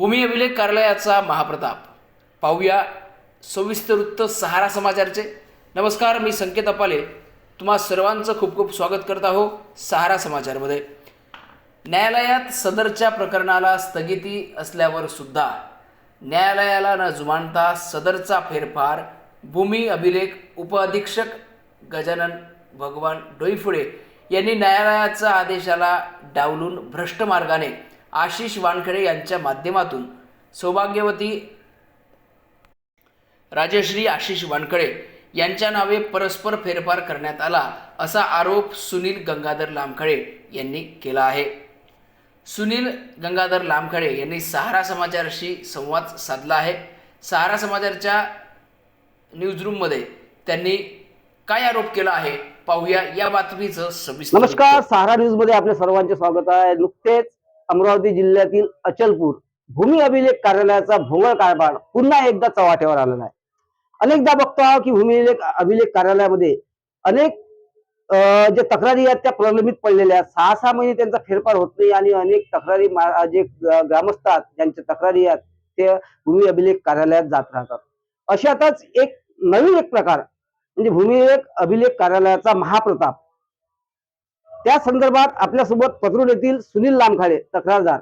भूमी अभिलेख कार्यालयाचा महाप्रताप पाहूया सविस्तर वृत्त सहारा समाचारचे। नमस्कार, मी संकेत अपाले तुम्हा सर्वांचं खूप खूप स्वागत करत आहो सहारा समाचारमध्ये। न्यायालयात सदरच्या प्रकरणाला स्थगिती असल्यावर सुद्धा न्यायालयाला न जुमानता सदरचा फेरफार भूमी अभिलेख उपअधीक्षक गजानन भगवान डोईफोडे यांनी न्यायालयाच्या आदेशाला डावलून भ्रष्ट मार्गाने आशिष वानखेडे यांच्या माध्यमातून सौभाग्यवती राजश्री आशिष वानखेडे यांच्या नावे परस्पर फेरफार करण्यात आला असा आरोप सुनील गंगाधर लामखडे यांनी केला आहे। सुनील गंगाधर लामखडे यांनी सहारा समाचारशी संवाद साधला आहे। सहारा समाचारच्या न्यूजरूममध्ये त्यांनी काय आरोप केला आहे पाहूया या बातमीचं सविस्तर। नमस्कार, सहारा न्यूज मध्ये आपले सर्वांचे स्वागत आहे। नुकतेच अमरावती जिल्ह्यातील अचलपूर भूमी अभिलेख कार्यालयाचा भोंगळ कारभार पुन्हा एकदा चव्हाट्यावर आलेला आहे। अनेकदा बघतो आहोत की भूमी अभिलेख कार्यालयामध्ये अनेक जे तक्रारी आहेत त्या प्रलंबित पडलेल्या आहेत। 6-6 महिने त्यांचा फेरफार होत नाही आणि अनेक तक्रारी जे ग्रामस्थ आहेत ज्यांच्या तक्रारी आहेत ते भूमी अभिलेख कार्यालयात जात राहतात। अशातच नवीन प्रकार म्हणजे भूमी अभिलेख कार्यालयाचा महाप्रताप। त्या संदर्भात आपल्यासोबत पत्रूड येथील सुनील लामखडे तक्रारदार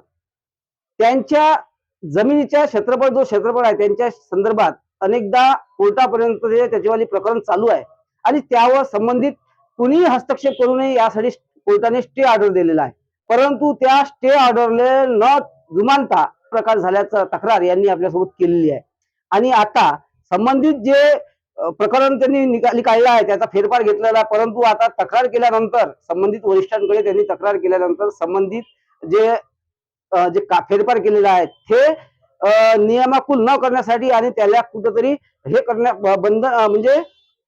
त्यांच्या जमिनीच्या क्षेत्रफळ आहे त्यांच्या संदर्भात अनेकदा कोर्टापर्यंत त्याचेवाली प्रकरण चालू आहे आणि त्यावर संबंधित कुणीही हस्तक्षेप करू नये यासाठी कोर्टाने स्टे ऑर्डर दिलेला आहे। परंतु त्या स्टे ऑर्डरले न जुमानता प्रकार झाल्याचं तक्रार यांनी आपल्यासोबत केलेली आहे आणि आता संबंधित जे प्रकरण त्यांनी निकाली काढला आहे त्याचा फेरफार घेतलेला, परंतु आता तक्रार केल्यानंतर संबंधित वरिष्ठांकडे त्यांनी तक्रार केल्यानंतर संबंधित जे फेरफार केलेला आहे ते नियमाकुल न करण्यासाठी आणि त्याला कुठेतरी हे करण्या बंद म्हणजे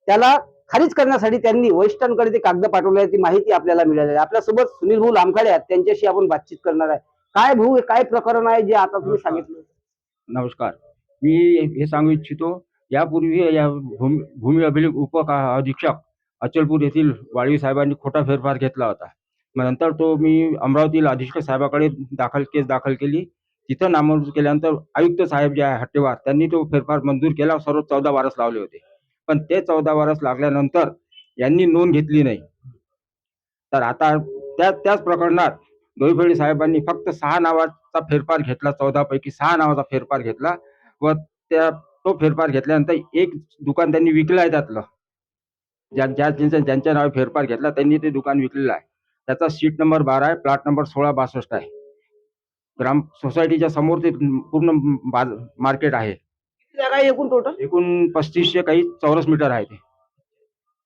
त्याला खारिज करण्यासाठी त्यांनी वरिष्ठांकडे ते कागद पाठवल्याची माहिती आपल्याला मिळाली आहे। आपल्यासोबत सुनील भाऊ लामखडे आहेत, त्यांच्याशी आपण बातचीत करणार आहे। काय भाऊ, काय प्रकरण आहे जे आता तुम्ही सांगितलं? नमस्कार, मी हे सांगू इच्छितो, यापूर्वी या भूमी अभिलेख अधीक्षक अचलपूर येथील वाळवी साहेबांनी खोटा फेरफार घेतला होता। मग नंतर तो मी अमरावतीला अधीक्षक साहेबाकडे केस दाखल केली। तिथं नामंजूर केल्यानंतर आयुक्त साहेब जे आहे हट्टेवार त्यांनी तो फेरफार मंजूर केला। सर्व 14 वारस लावले होते, पण ते 14 वारस लागल्यानंतर यांनी नोंद घेतली नाही। तर आता त्याच प्रकरणात डोईफोडे साहेबांनी फक्त 6 नावाचा फेरफार घेतला, 14 पैकी 6 नावाचा फेरफार घेतला व तो फेरफार घेतल्यानंतर एक दुकान त्यांनी विकलं आहे। त्यातलं ज्यांच्या नावे फेरफार घेतला त्यांनी ते दुकान विकलेलं आहे। त्याचा सीट नंबर 12 आहे, प्लॉट नंबर 1662 आहे। ग्राम सोसायटीच्या समोर ते पूर्ण मार्केट आहे। जागा एकूण टोटल एकूण 3500 काही चौरस मीटर आहे। ते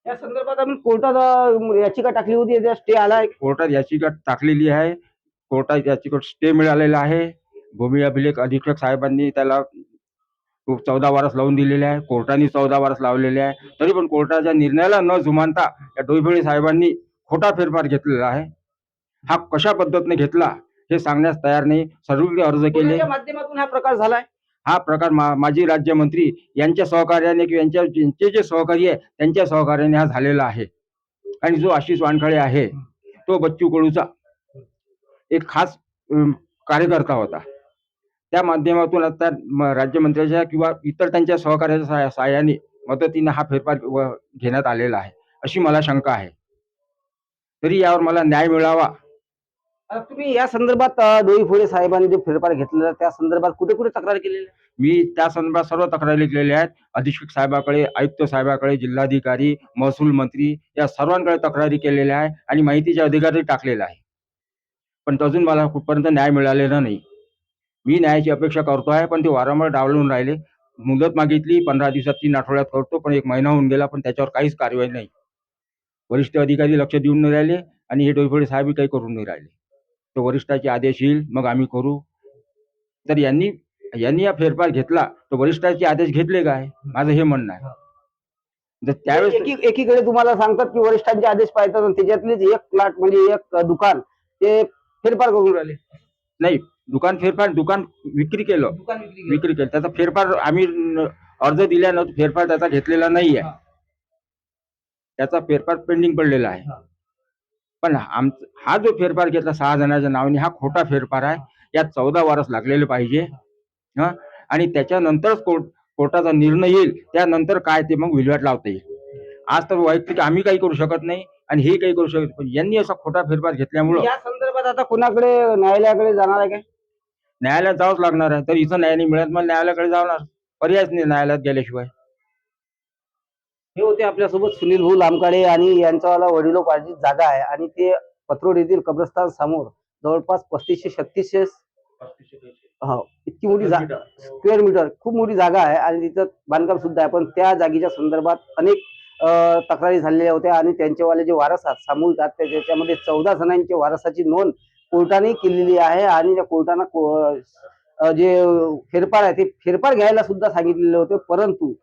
या संदर्भात आम्ही कोर्टात याचिका टाकली होती, स्टे आला आहे। कोर्टात याचिका टाकलेली आहे, कोर्टात याचिका स्टे मिळालेला आहे। भूमी अभिलेख अधीक्षक साहेबांनी त्याला 14 वारस लावून दिलेले आहे, कोर्टाने 14 वारस लावलेले आहे। तरी पण कोर्टाच्या निर्णयाला न जुमानता या डोईफोडे साहेबांनी खोटा फेरफार घेतलेला आहे। हा कशा पद्धतीने घेतला हे सांगण्यास तयार नाही। सर्व अर्ज केले, माध्यमातून हा प्रकार झालाय। हा प्रकार माजी राज्यमंत्री यांच्या सहकार्याने किंवा यांचे जे सहकारी आहे त्यांच्या सहकार्याने हा झालेला आहे। आणि जो आशिष वानखडे आहे तो बच्चू कडूचा एक खास कार्यकर्ता होता। त्या माध्यमातून आता राज्यमंत्र्याच्या किंवा इतर त्यांच्या सहकार्याच्या सहाय्याने मदतीने हा फेरफार घेण्यात आलेला आहे अशी मला शंका आहे। तरी यावर मला न्याय मिळावा। तुम्ही या संदर्भात डोईफोडे साहेबांनी जे फेरफार घेतलेला त्या संदर्भात कुठे कुठे तक्रार केलेली? मी त्या संदर्भात सर्व तक्रारी केलेल्या आहेत। अधीक्षक साहेबाकडे, आयुक्त साहेबाकडे, जिल्हाधिकारी, महसूल मंत्री या सर्वांकडे तक्रारी केलेल्या आहे आणि माहितीचे अधिकारी टाकलेला आहे, पण अजून मला कुठपर्यंत न्याय मिळालेला नाही। मी न्यायाची अपेक्षा करतो आहे, पण ते वारंवार डावलून राहिले। मुदत मागितली 15 दिवसात, 3 आठवड्यात करतो, पण 1 महिना होऊन गेला, पण त्याच्यावर काहीच कारवाई नाही। वरिष्ठ अधिकारी लक्ष देऊन नाही राहिले आणि हे डोईफोडे साहेब काही करून नाही राहिले। तो वरिष्ठाचे आदेश येईल मग आम्ही करू। तर यांनी या फेरफार घेतला तर वरिष्ठाचे आदेश घेतले काय, माझं हे म्हणणं आहे। जर त्यावेळेस एकीकडे तुम्हाला सांगतात की वरिष्ठांचे आदेश पाळतात आणि त्याच्यातलेच एक प्लॉट म्हणजे एक दुकान ते फेरफार करून राहिले नाही, दुकान विक्री केलं, त्याचा फेरफार आम्ही अर्ज दिल्यानंतर फेरफार त्याचा घेतलेला नाही आहे। त्याचा फेरफार पेंडिंग पडलेला आहे। पण हा जो फेरफार घेतला 6 जणांच्या नावाने हा खोटा फेरफार आहे। यात 14 वारस लागलेले पाहिजे हा, आणि त्याच्यानंतरच कोर्टाचा निर्णय येईल, त्यानंतर काय ते मग विल्हेवाट लावता येईल. आज तर वैयक्तिक आम्ही काही करू शकत नाही आणि हे काही करू शकत नाही. पण यांनी असा खोटा फेरफार घेतल्यामुळं या संदर्भात आता कुणाकडे न्यायालयाकडे जाणार आहे काय? न्यायालयात जावंच लागणार आहे. तर इथं न्याय नाही मिळत, मला न्यायालयाकडे जाणार, पर्यायच नाही न्यायालयात गेल्याशिवाय. हे होते आपल्यासोबत सुनील भाऊ लामकाडे आणि यांच्यावाला वडिलोपार्जित जागा आहे आणि ते पत्रोड येथील कब्रस्तान समोर जवळपास 3500-3600 हो इतकी मोठी स्क्वेअर मीटर खूप मोठी जागा आहे आणि तिथं बांधकाम सुद्धा आहे. पण त्या जागेच्या संदर्भात अनेक तक्रारी झालेल्या होत्या आणि त्यांचेवाले जे वारस आहेत सामूहिक आहेत त्याच्यामध्ये 14 जणांची वारसाची नोंद कोर्टाने केलेली आहे आणि त्या कोर्टानं जे फेरफार आहे ते फेरफार घ्यायला सुद्धा सांगितलेले होते. परंतु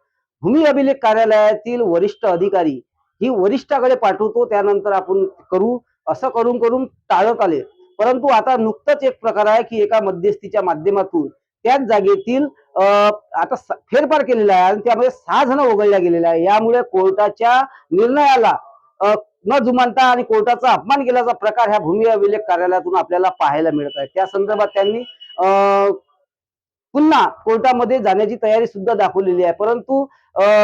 भूमी अभिलेख कार्यालयातील वरिष्ठ अधिकारी ही वरिष्ठाकडे पाठवतो त्यानंतर आपण करू असं करून करून टाळत आले. परंतु आता नुकतंच एक प्रकार आहे की एका मध्यस्थीच्या माध्यमातून त्याच जागेतील आता फेरफार केलेला आहे आणि त्यामध्ये 6 जण वगळल्या गेलेले आहे. यामुळे कोर्टाच्या निर्णयाला न जुमानता आणि कोर्टाचा अपमान केल्याचा प्रकार ह्या भूमी अभिलेख कार्यालयातून आपल्याला पाहायला मिळत आहे. त्या संदर्भात त्यांनी पुन्हा कोर्टामध्ये जाण्याची तयारी सुद्धा दाखवलेली आहे. परंतु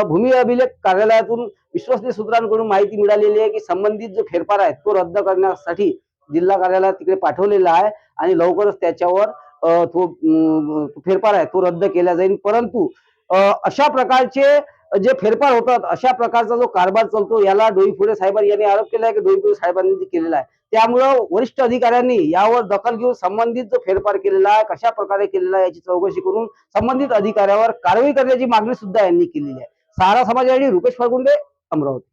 भूमी अभिलेख कार्यालयातून विश्वसनीय सूत्रांकडून माहिती मिळालेली आहे की संबंधित जो फेरफार आहे तो रद्द करण्यासाठी जिल्हा कार्यालयात तिकडे पाठवलेला आहे आणि लवकरच त्याच्यावर तो फेरफार आहे तो रद्द केला जाईल. परंतु अशा प्रकारचे जे फेरफार होतात अशा प्रकारचा जो कारभार चालतो याला डोईफोडे साहेबांनी यांनी आरोप केला आहे की डोईफोडे साहेबांनी केलेला आहे. त्यामुळं वरिष्ठ अधिकाऱ्यांनी यावर दखल घेऊन संबंधित जो फेरफार केलेला आहे कशा प्रकारे केलेला आहे याची चौकशी करून संबंधित अधिकाऱ्यावर कारवाई करण्याची मागणी सुद्धा यांनी केलेली आहे. सहारा समाजासाठी रुपेश फळगुंडे, अमरावती.